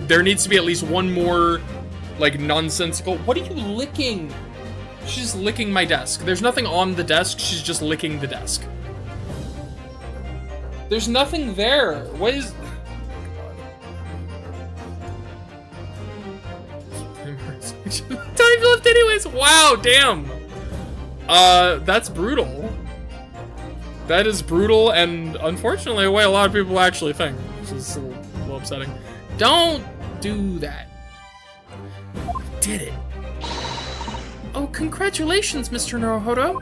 there needs to be at least one more, like, nonsensical... What are you licking? She's just licking my desk. There's nothing on the desk, she's just licking the desk. There's nothing there. What is... Time left anyways. Wow, damn. That's brutal. That is brutal, and unfortunately, the way a lot of people actually think, which is a little upsetting. Don't do that. Did it? Oh, congratulations, Mr. Naruhodo.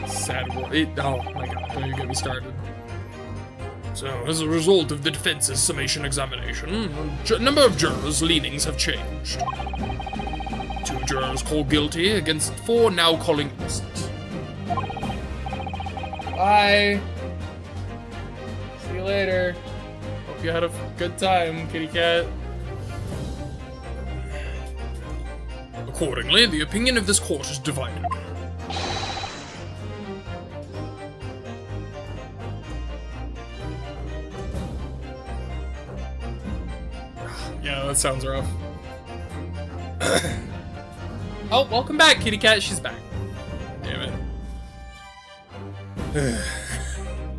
Sad world. Oh my god, don't you get me started. So, as a result of the defense's summation examination, number of jurors' leanings have changed. 2 jurors call guilty against 4 now calling innocent. Bye. See you later. Hope you had a good time, kitty cat. Accordingly, the opinion of this court is divided. Yeah, that sounds rough. Oh, welcome back, kitty cat. She's back. Damn it.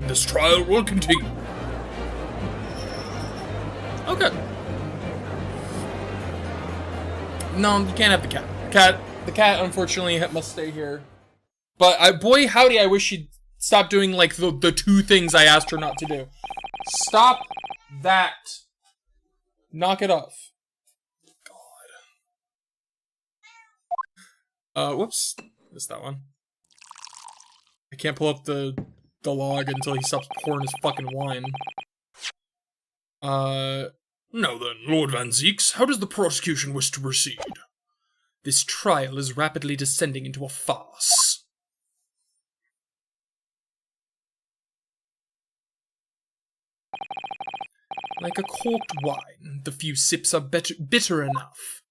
This trial will continue. Oh, good. No, you can't have the cat. The cat, unfortunately, must stay here. But, boy, howdy, I wish she'd stop doing, like, the 2 things I asked her not to do. Stop that. Knock it off. God. Whoops. Missed that one. I can't pull up the log until he stops pouring his fucking wine. Now then, Lord Van Zeeks, how does the prosecution wish to proceed? This trial is rapidly descending into a farce. Like a corked wine, the few sips are bitter enough.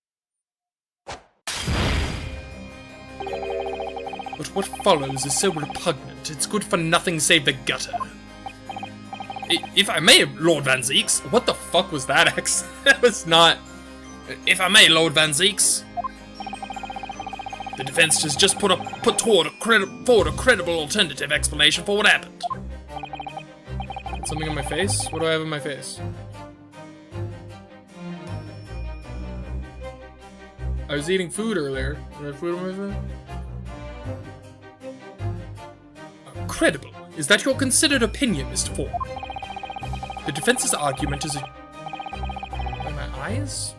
But what follows is so repugnant, it's good for nothing save the gutter. If I may, Lord Van Zeeks, what the fuck was that accent? That was not... If I may, Lord Van Zeeks. The defense has just put forward a credible alternative explanation for what happened. Something on my face? What do I have on my face? I was eating food earlier. Did I have food on my face? Credible. Is that your considered opinion, Mr. Ford? The defense's argument is Are my eyes?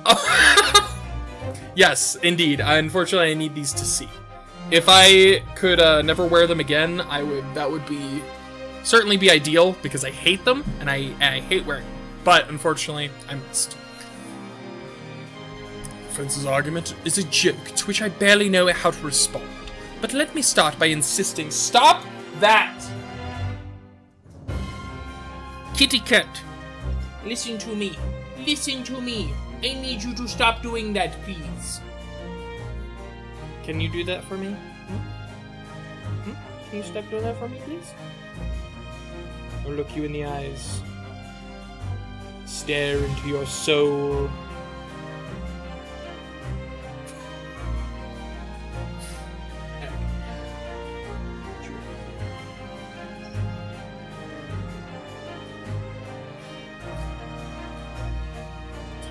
Oh. Yes, indeed. Unfortunately, I need these to see. If I could never wear them again, that would be certainly be ideal because I hate them and I hate wearing them. But unfortunately, I must. Defense's argument is a joke to which I barely know how to respond. But let me start by insisting. Stop that! Kitty cat, listen to me. Listen to me. I need you to stop doing that, please. Can you do that for me? Can you stop doing that for me, please? I'll look you in the eyes. Stare into your soul.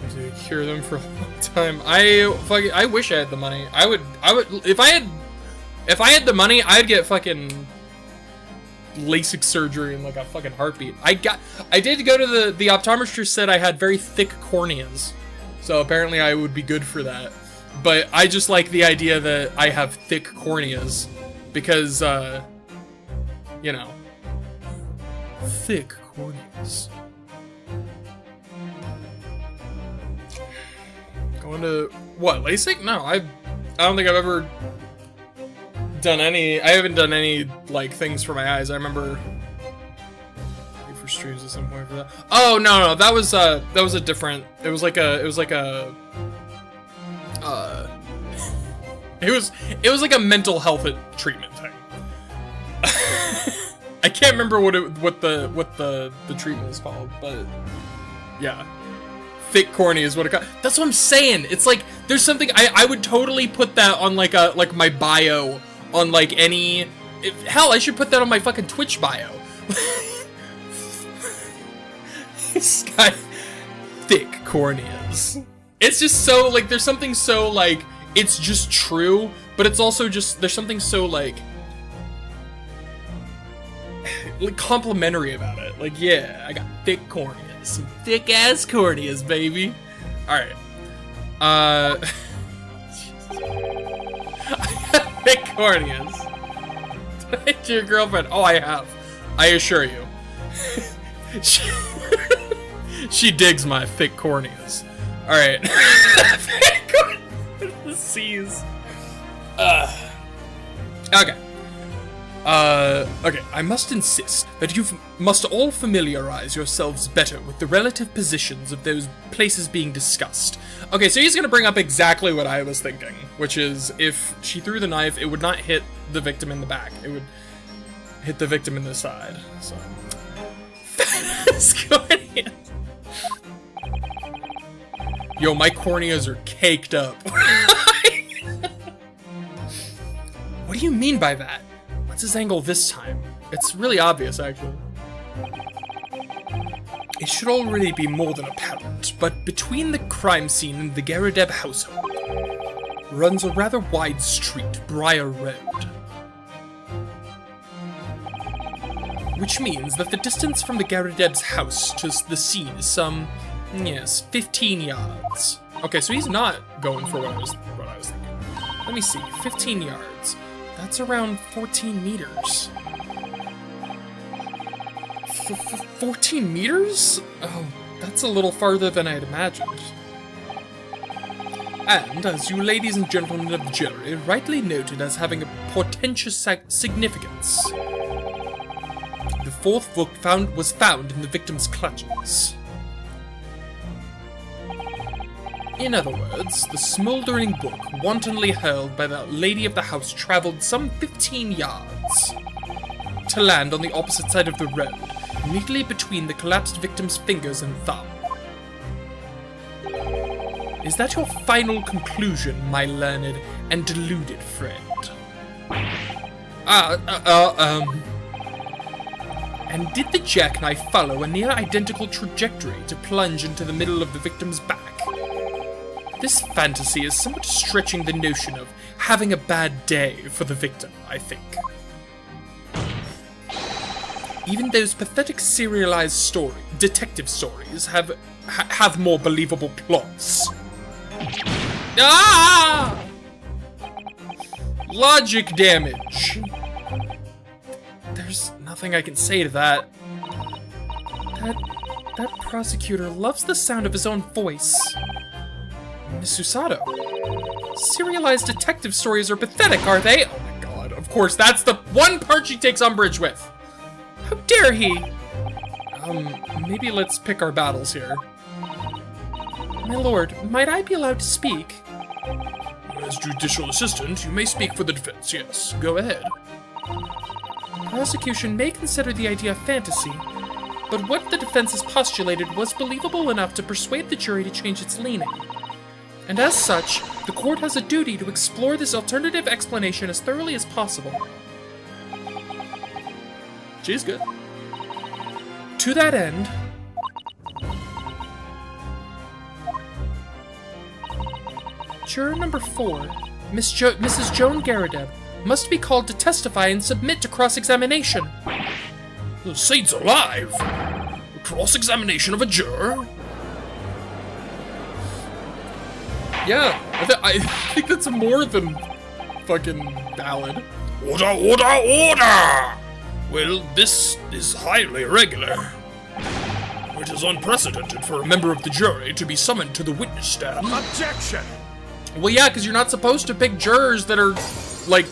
To cure them for a long time. I wish I had the money. I would if I had the money, I'd get fucking LASIK surgery in like a fucking heartbeat. I did go to the optometrist said I had very thick corneas. So apparently I would be good for that. But I just like the idea that I have thick corneas because you know, thick corneas. Going to what, LASIK? No, I don't think I've ever done any. I haven't done any like things for my eyes. I remember for streams at some point for that. Oh no, that was a different. It was like a It was like a mental health treatment thing. I can't remember what the treatment is called, but yeah. Thick corny is what it got. That's what I'm saying. It's like there's something I would totally put that on like my bio on like any hell, I should put that on my fucking Twitch bio. Sky thick corneas. It's just so like there's something so like it's just true, but it's also just there's something so like complimentary about it. Like, yeah, I got thick corneas. Some thick ass corneas, baby. Alright. Thick corneas. To your girlfriend. Oh, I have. I assure you. She digs my thick corneas. Alright. The C's. Okay. Okay, I must insist that you must all familiarize yourselves better with the relative positions of those places being discussed. Okay, so he's gonna bring up exactly what I was thinking, which is if she threw the knife, it would not hit the victim in the back. It would hit the victim in the side. So. Corneas. Yo, my corneas are caked up. What do you mean by that? What's his angle this time? It's really obvious, actually. It should already be more than apparent, but between the crime scene and the Garadeb household runs a rather wide street, Briar Road. Which means that the distance from the Garadeb's house to the scene is some, yes, 15 yards. Okay, so he's not going for what I was thinking. Let me see, 15 yards. That's around 14 meters. 14 meters? Oh, that's a little farther than I'd imagined. And, as you ladies and gentlemen of the jury rightly noted as having a portentous significance, the fourth book was found in the victim's clutches. In other words, the smouldering book wantonly hurled by the lady of the house traveled some 15 yards to land on the opposite side of the road, neatly between the collapsed victim's fingers and thumb. Is that your final conclusion, my learned and deluded friend? And did the jackknife follow a near identical trajectory to plunge into the middle of the victim's back? This fantasy is somewhat stretching the notion of having a bad day for the victim, I think. Even those pathetic serialized detective stories have more believable plots. Ah! Logic damage. There's nothing I can say to that. That prosecutor loves the sound of his own voice. Miss Susato, serialized detective stories are pathetic, are they? Oh my god, of course, that's the one part she takes umbrage with. How dare he? Maybe let's pick our battles here. My lord, might I be allowed to speak? As judicial assistant, you may speak for the defense, yes. Go ahead. Prosecution may consider the idea fantasy, but what the defense has postulated was believable enough to persuade the jury to change its leaning. And as such, the court has a duty to explore this alternative explanation as thoroughly as possible. She's good. To that end, juror number 4, Mrs. Joan Garadeb, must be called to testify and submit to cross-examination. The saints alive! Cross-examination of a juror? Yeah, I think that's more than fucking valid. Order, order, order! Well, this is highly irregular. It is unprecedented for a member of the jury to be summoned to the witness stand. Objection! Well, yeah, because you're not supposed to pick jurors that are, like,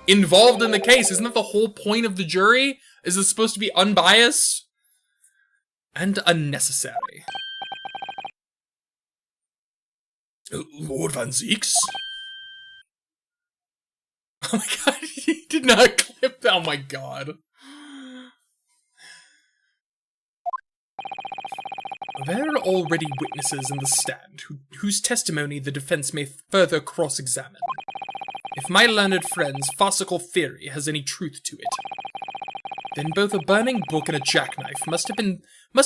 involved in the case. Isn't that the whole point of the jury? Is it supposed to be unbiased? And unnecessary. Lord Van Zieks? Oh my god, he did not clip. Oh my god. There are already witnesses in the stand whose testimony the defense may further cross-examine. If my learned friend's farcical theory has any truth to it, then both a burning book and a jackknife must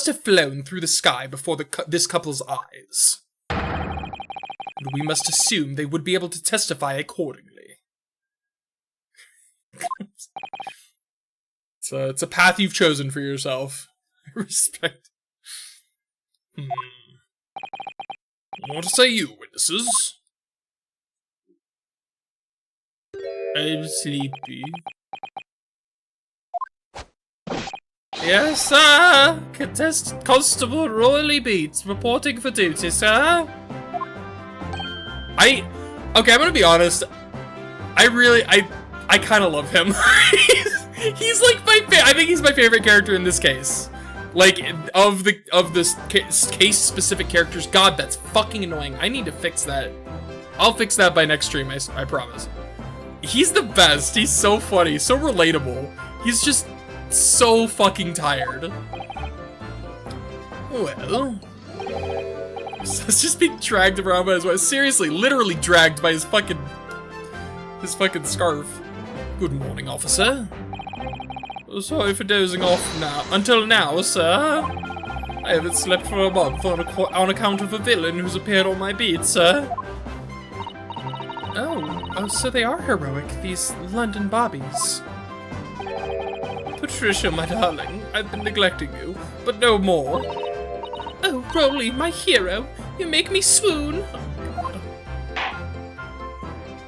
have flown through the sky before this couple's eyes. And we must assume they would be able to testify accordingly. It's a path you've chosen for yourself. I respect. What say you, witnesses? I'm sleepy. Yes, sir! Constable Royally Beats reporting for duty, sir. Okay, I'm gonna be honest. I kind of love him. he's like I think he's my favorite character in this case. Like, of this case-specific characters. God, that's fucking annoying. I need to fix that. I'll fix that by next stream, I promise. He's the best. He's so funny, so relatable. He's just so fucking tired. Well, let's just be dragged around by his wife. Seriously, literally dragged by his fucking scarf. Good morning, officer. Sorry for dozing off until now, sir. I haven't slept for a month on account of a villain who's appeared on my beat, sir. Oh, so they are heroic, these London bobbies. Patricia, my darling, I've been neglecting you, but no more. Oh, Rolly, my hero, you make me swoon. Oh, God.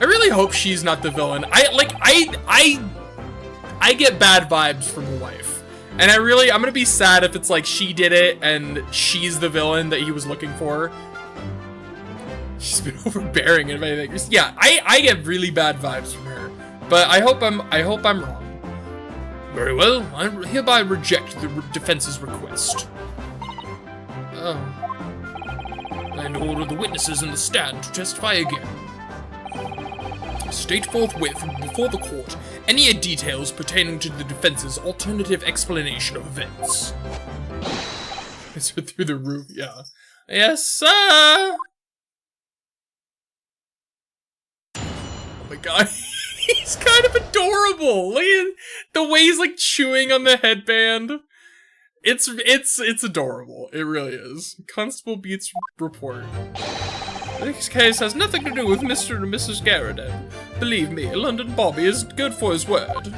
I really hope she's not the villain. I get bad vibes from the wife. And I'm gonna be sad if it's like she did it and she's the villain that he was looking for. She's been overbearing and everything. Yeah, I get really bad vibes from her. But I hope I'm wrong. Very well, I hereby reject the defense's request. Oh. And order the witnesses in the stand to testify again. State forthwith before the court any details pertaining to the defense's alternative explanation of events. It's through the roof, yeah. Yes, sir! Oh my god, he's kind of adorable! Look at the way he's like chewing on the headband. It's adorable, it really is. Constable Beats report. This case has nothing to do with Mr. and Mrs. Garrett. Believe me, London Bobby is good for his word.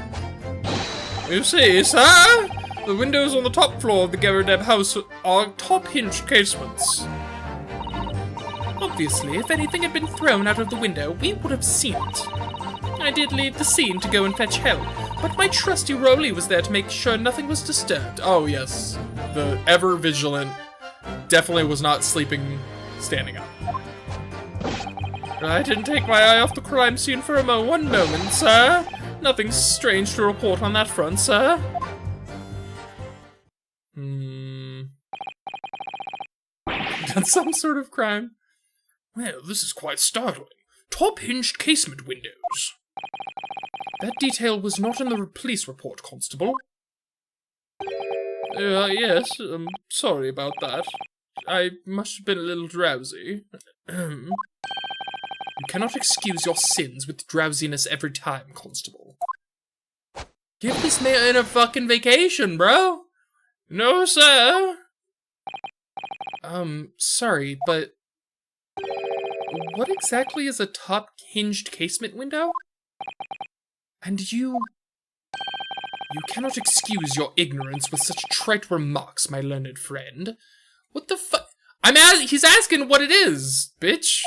You see, sir, the windows on the top floor of the Garrett house are top-hinged casements. Obviously, if anything had been thrown out of the window, we would have seen it. I did leave the scene to go and fetch help, but my trusty Rolly was there to make sure nothing was disturbed. Oh yes, the ever-vigilant definitely was not sleeping standing up. I didn't take my eye off the crime scene for one moment, sir. Nothing strange to report on that front, sir. Done some sort of crime? Well, this is quite startling. Top-hinged casement windows. That detail was not in the police report, Constable. Yes, I'm sorry about that. I must have been a little drowsy. You cannot excuse your sins with drowsiness every time, Constable. Give this man a fucking vacation, bro! No, sir! Sorry, but... what exactly is a top-hinged casement window? And you cannot excuse your ignorance with such trite remarks, my learned friend. What the fuck? He's asking what it is, bitch!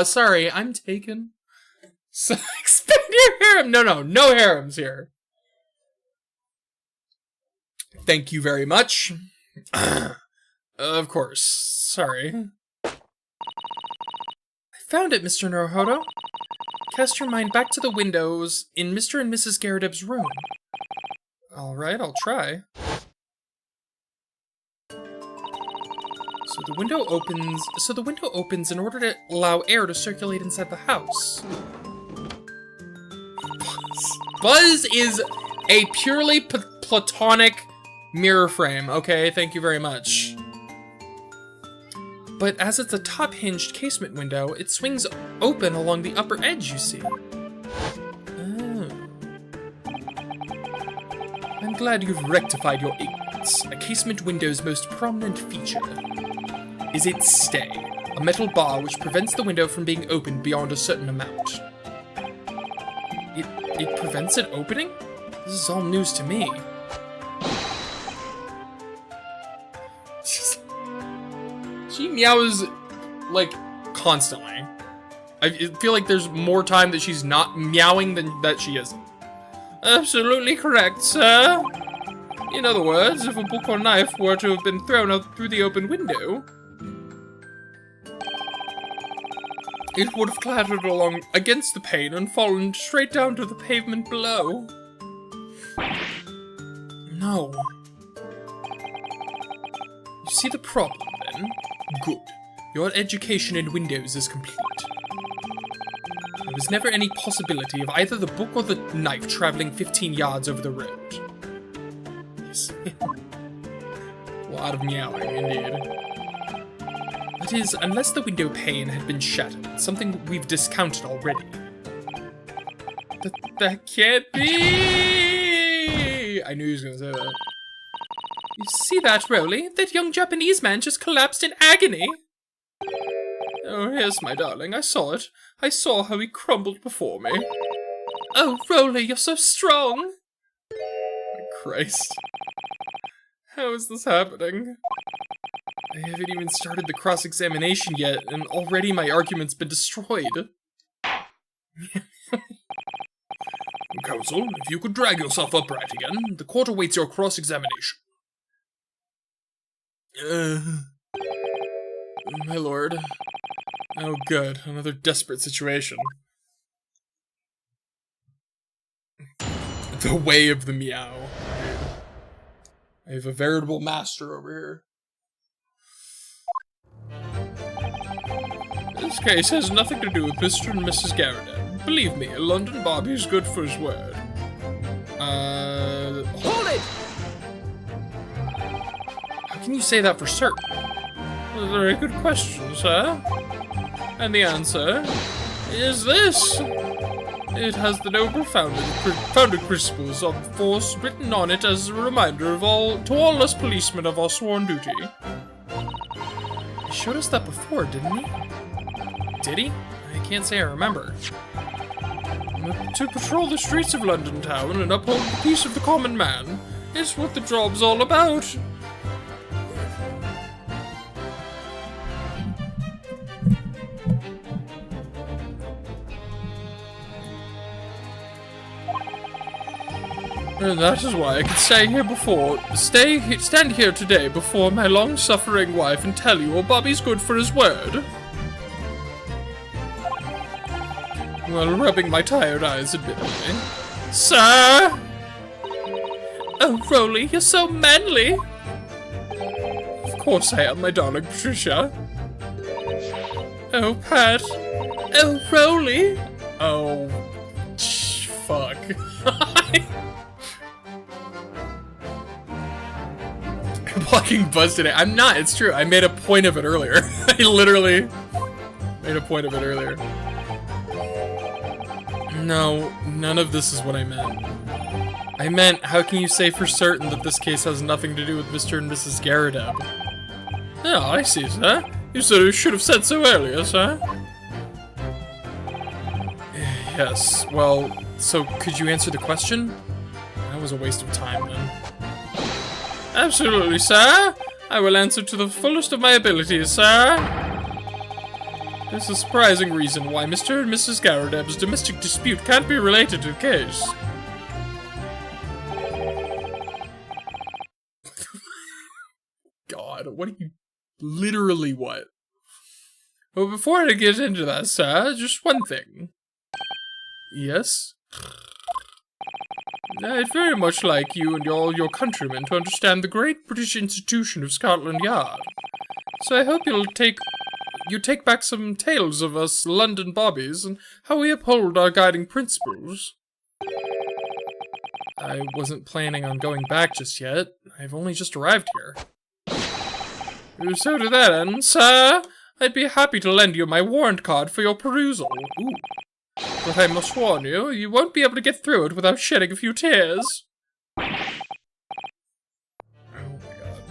Sorry, I'm taken. So, expand your harem! No harems here. Thank you very much. Of course, sorry. I found it, Mr. Naruhodo. Cast your mind back to the windows in Mr. and Mrs. Garredeb's room. Alright, I'll try. So the window opens in order to allow air to circulate inside the house. Buzz is a purely platonic mirror frame. Okay, thank you very much. But as it's a top-hinged casement window, it swings open along the upper edge, you see. Oh. I'm glad you've rectified your ignorance. A casement window's most prominent feature is its stay, a metal bar which prevents the window from being opened beyond a certain amount. It prevents it opening? This is all news to me. She meows, like, constantly. I feel like there's more time that she's not meowing than that she isn't. Absolutely correct, sir. In other words, if a book or knife were to have been thrown out through the open window, it would have clattered along against the pane and fallen straight down to the pavement below. No. You see the problem, then? Good. Your education in windows is complete. There was never any possibility of either the book or the knife traveling 15 yards over the road. Yes. A lot of meowing, indeed. That is, unless the window pane had been shattered, something we've discounted already. That can't be! I knew he was gonna say that. You see that, Rolly? That young Japanese man just collapsed in agony. Oh, yes, my darling, I saw it. I saw how he crumbled before me. Oh, Rolly, you're so strong! My Christ. How is this happening? I haven't even started the cross-examination yet, and already my argument's been destroyed. Counsel, if you could drag yourself upright again, the court awaits your cross-examination. My lord. Oh, good. Another desperate situation. The way of the meow. I have a veritable master over here. This case has nothing to do with Mr. and Mrs. Garrett. Believe me, a London Bobby's good for his word. Hold it! How can you say that for certain? A very good question, sir. And the answer is this. It has the noble founding principles of force written on it as a reminder of to all us policemen of our sworn duty. He showed us that before, didn't he? Did he? I can't say I remember. To patrol the streets of London town and uphold the peace of the common man is what the job's all about. And that is why I could stand here today before my long-suffering wife and tell you, Bobby's good for his word. While rubbing my tired eyes admittedly. Sir! Oh, Rolly, you're so manly! Of course I am, my darling Patricia. Oh, Pat. Oh, Rolly! Oh, fuck. I'm blocking Buzz today. I'm not, it's true. I made a point of it earlier. I literally made a point of it earlier. No, none of this is what I meant. I meant, how can you say for certain that this case has nothing to do with Mr. and Mrs. Garrideb? Oh, I see, sir. You should have said so earlier, sir. Yes, well, so could you answer the question? That was a waste of time, then. Absolutely, sir. I will answer to the fullest of my abilities, sir. There's a surprising reason why Mr. and Mrs. Garrideb's domestic dispute can't be related to the case. God, what are you... Literally what? Well, before I get into that, sir, just one thing. Yes? I'd very much like you and all your countrymen to understand the great British institution of Scotland Yard. So I hope you take back some tales of us London bobbies and how we uphold our guiding principles. I wasn't planning on going back just yet. I've only just arrived here. So to that end, sir, I'd be happy to lend you my warrant card for your perusal. Ooh. But I must warn you, you won't be able to get through it without shedding a few tears. Oh my god.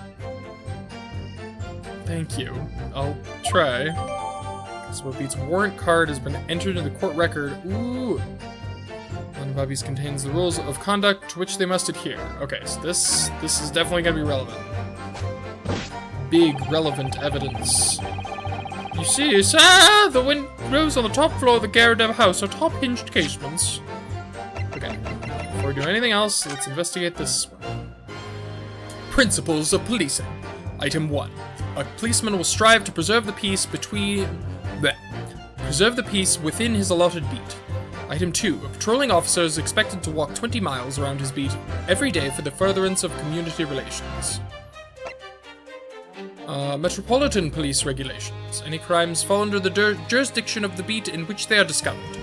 Thank you. I'll try. So Beats' warrant card has been entered in the court record. Ooh. London Bobbies contains the rules of conduct to which they must adhere. Okay, so this is definitely gonna be relevant. Big relevant evidence. You see, sir, the windows on the top floor of the Garradeb house are top-hinged casements. Okay, before we do anything else, let's investigate this one. Principles of policing. Item 1. A policeman will strive to preserve the peace within his allotted beat. Item 2. A patrolling officer is expected to walk 20 miles around his beat every day for the furtherance of community relations. Metropolitan police regulations. Any crimes fall under the jurisdiction of the beat in which they are discovered.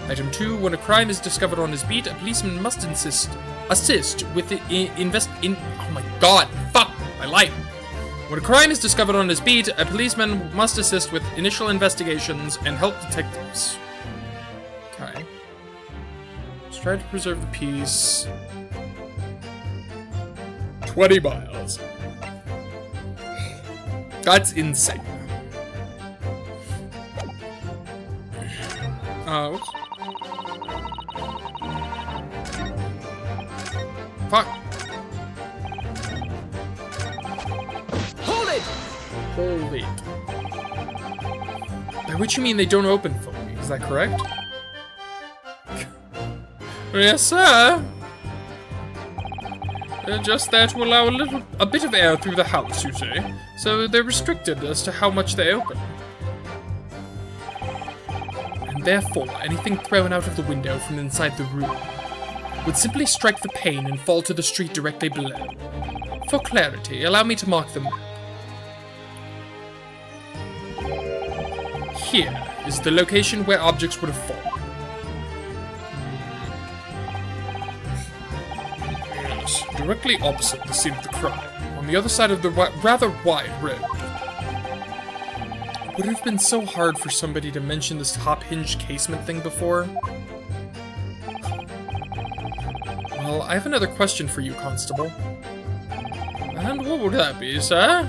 Item 2. When a crime is discovered on his beat, a policeman must assist with the oh my god, fuck my life. When a crime is discovered on his beat, a policeman must assist with initial investigations and help detectives. Okay. Let's try to preserve the peace. 20 miles. That's insane. Oops. Fuck. Hold it! Hold it. By which you mean they don't open fully, is that correct? Yes, sir. Just there to allow a bit of air through the house, you see. So they're restricted as to how much they open. And therefore, anything thrown out of the window from inside the room would simply strike the pane and fall to the street directly below. For clarity, allow me to mark the map. Here is the location where objects would have fallen. Yes, directly opposite the scene of the crime, on the other side of the rather wide road. Would it have been so hard for somebody to mention this top-hinged casement thing before? Well, I have another question for you, Constable. And what would that be, sir?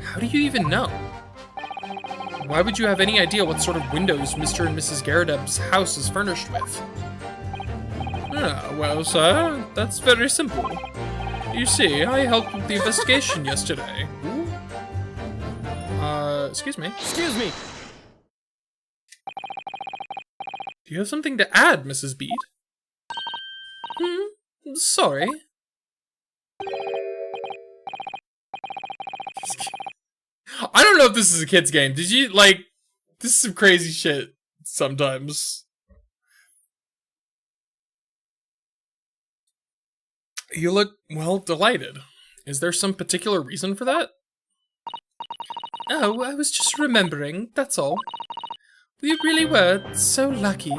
How do you even know? Why would you have any idea what sort of windows Mr. and Mrs. Garradeb's house is furnished with? Ah, well, sir, that's very simple. You see, I helped with the investigation yesterday. Excuse me. Excuse me! Do you have something to add, Mrs. Beat? Sorry. I don't know if this is a kid's game. Did you, like, this is some crazy shit sometimes. You look, well, delighted. Is there some particular reason for that? Oh, I was just remembering, that's all. We really were so lucky.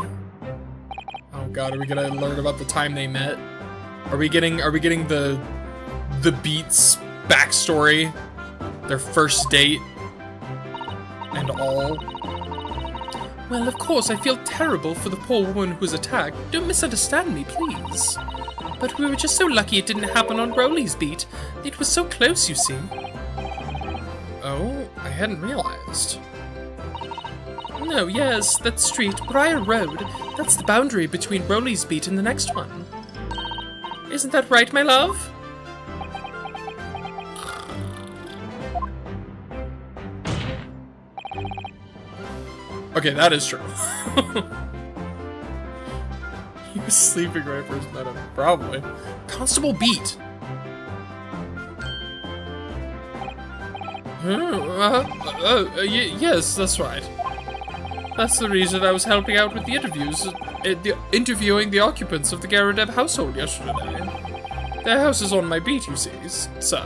Oh god, are we gonna learn about the time they met? Are we getting the Beats backstory? Their first date? And all? Well, of course, I feel terrible for the poor woman who was attacked. Don't misunderstand me, please. But we were just so lucky it didn't happen on Rowley's beat. It was so close, you see. Oh, I hadn't realized. No, yes, that's street, Briar Road. That's the boundary between Rowley's beat and the next one. Isn't that right, my love? Okay, that is true. He was sleeping right first met him, probably. Constable Beat. Yes, that's right. That's the reason I was helping out with the interviews, interviewing the occupants of the Garradeb household yesterday. Their house is on my beat, you see, sir.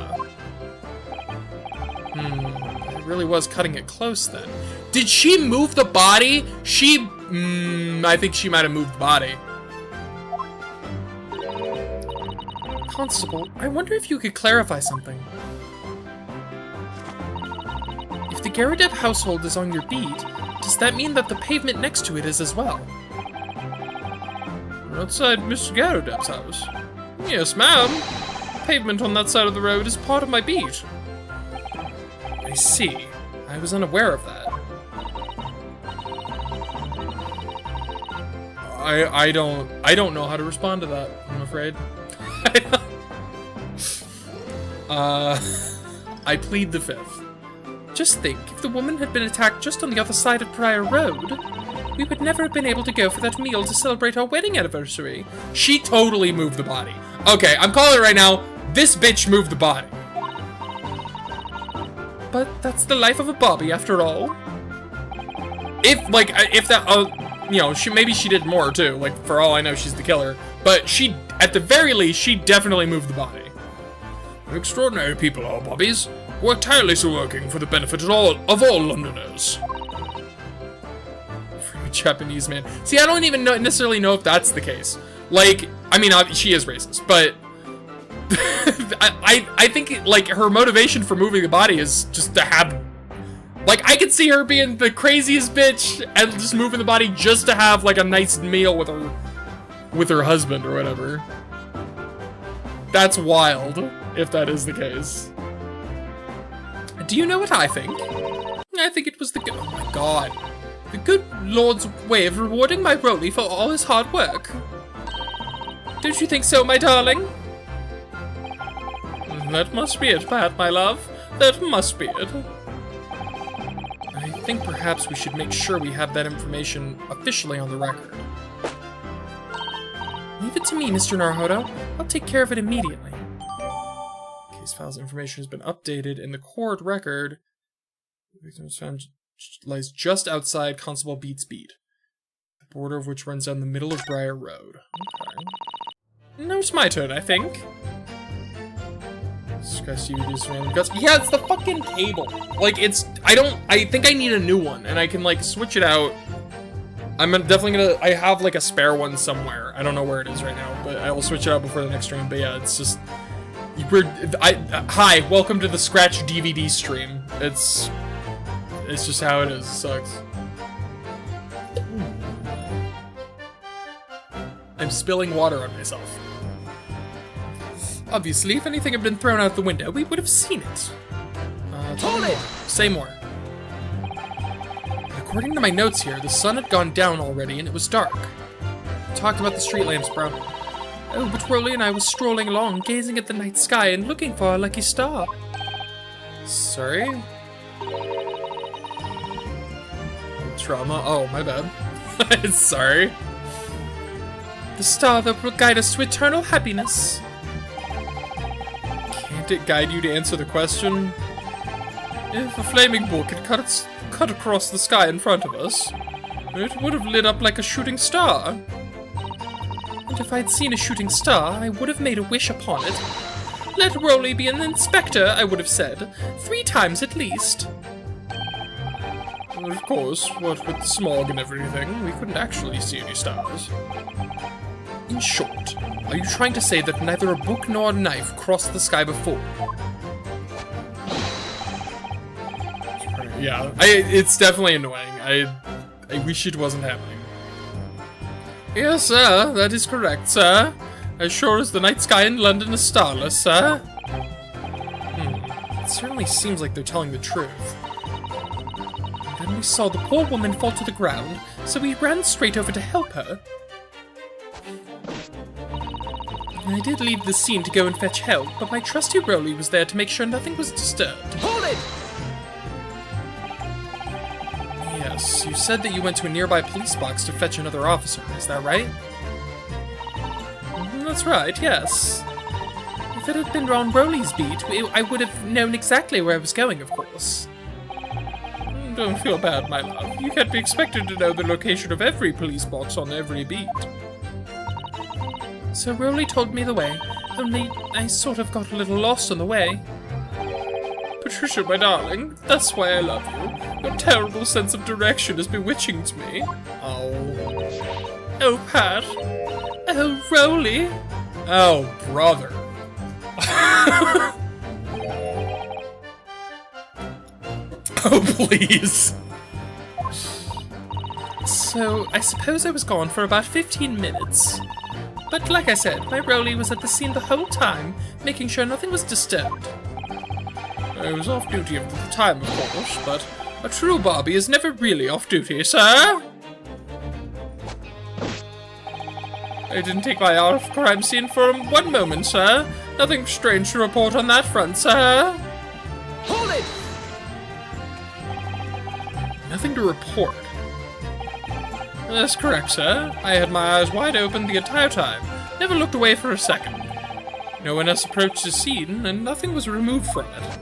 really was cutting it close then. Did she move the body? I think she might have moved the body. Constable, I wonder if you could clarify something. If the Garadeb household is on your beat, does that mean that the pavement next to it is as well? Outside Mr. Garadeb's house? Yes, ma'am. The pavement on that side of the road is part of my beat. I see. I was unaware of that. I don't know how to respond to that, I'm afraid. I plead the fifth. Just think, if the woman had been attacked just on the other side of Briar Road, we would never have been able to go for that meal to celebrate our wedding anniversary. She totally moved the body. Okay, I'm calling it right now. This bitch moved the body. But that's the life of a Bobby, after all. If that, you know, maybe she did more too. Like, for all I know, she's the killer. But she, at the very least, she definitely moved the body. Extraordinary people are Bobbies. Work tirelessly working for the benefit of all Londoners. Free Japanese man. See, I don't even necessarily know if that's the case. Like, I mean, she is racist, but I think, like, her motivation for moving the body is just to have, like, I could see her being the craziest bitch and just moving the body just to have, like, a nice meal with her husband or whatever. That's wild, if that is the case. Do you know what I think? I think it was the oh my god. The good Lord's way of rewarding my Rolly for all his hard work. Don't you think so, my darling? That must be it, Pat, my love. That must be it. I think perhaps we should make sure we have that information officially on the record. Leave it to me, Mr. Naruhodo. I'll take care of it immediately. Case files information has been updated in the court record. The victim was found lies just outside Constable Beat's beat, the border of which runs down the middle of Briar Road. Okay. Now it's my turn, I think. Scratch DVDs random guts. Yeah, it's the fucking cable. Like, I think I need a new one, and I can, like, switch it out. I'm definitely gonna, I have, like, a spare one somewhere. I don't know where it is right now, but I will switch it out before the next stream. But yeah, it's just, hi, welcome to the Scratch DVD stream. It's just how it is. It sucks. I'm spilling water on myself. Obviously, if anything had been thrown out the window, we would have seen it. Hold it! Say more. According to my notes here, the sun had gone down already and it was dark. Talked about the street lamps, bro. Oh, but Rolly and I was strolling along, gazing at the night sky and looking for our lucky star. Sorry? Trauma? Oh, my bad. Sorry. The star that will guide us to eternal happiness. Can't it guide you to answer the question? If a flaming bolt had cut across the sky in front of us, it would have lit up like a shooting star. And if I'd seen a shooting star, I would have made a wish upon it. Let Rolly be an inspector, I would have said, 3 times at least. Of course, what with the smog and everything, we couldn't actually see any stars. In short, are you trying to say that neither a book nor a knife crossed the sky before? Yeah, it's definitely annoying. I wish it wasn't happening. Yes, sir, that is correct, sir. As sure as the night sky in London is starless, sir. It certainly seems like they're telling the truth. Then we saw the poor woman fall to the ground, so we ran straight over to help her. I did leave the scene to go and fetch help, but my trusty Rolly was there to make sure nothing was disturbed. Hold it! Yes, you said that you went to a nearby police box to fetch another officer, is that right? That's right, yes. If it had been on Rolly's beat, I would have known exactly where I was going, of course. Don't feel bad, my love. You can't be expected to know the location of every police box on every beat. So Rolly told me the way, only I sort of got a little lost on the way. But Patricia, my darling, that's why I love you. Your terrible sense of direction is bewitching to me. Oh. Oh, Pat. Oh, Rolly. Oh, brother. Oh, please. So, I suppose I was gone for about 15 minutes. But like I said, my Rolly was at the scene the whole time, making sure nothing was disturbed. I was off duty at the time, of course, but a true Barbie is never really off duty, sir. I didn't take my eye off the crime scene for 1 moment, sir. Nothing strange to report on that front, sir. Hold it! Nothing to report. That's correct, sir. I had my eyes wide open the entire time. Never looked away for a second. No one else approached the scene, and nothing was removed from it.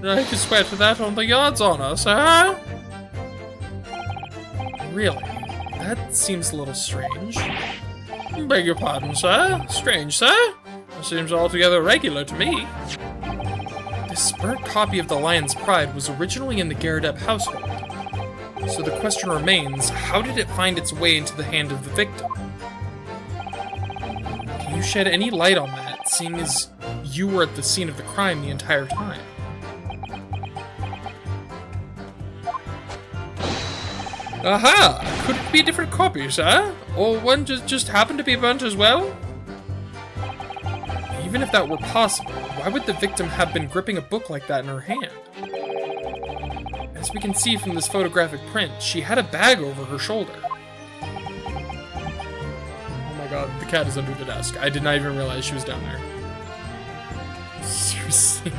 I can swear to that on the yard's honor, sir. Really? That seems a little strange. Beg your pardon, sir? Strange, sir? That seems altogether regular to me. This burnt copy of The Lion's Pride was originally in the Garradeb household. So the question remains, how did it find its way into the hand of the victim? Can you shed any light on that, seeing as you were at the scene of the crime the entire time? Aha! Could it be a different copy, sir? Or one just happened to be burnt as well? Even if that were possible, why would the victim have been gripping a book like that in her hand? As we can see from this photographic print, she had a bag over her shoulder. Oh my god, the cat is under the desk. I did not even realize she was down there. Seriously.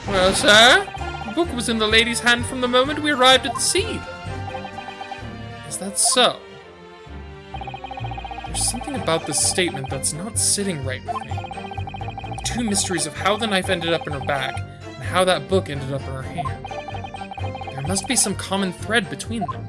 Well, sir, the book was in the lady's hand from the moment we arrived at the scene. Is that so? There's something about this statement that's not sitting right with me. The two mysteries of how the knife ended up in her bag and how that book ended up in her hand. There must be some common thread between them.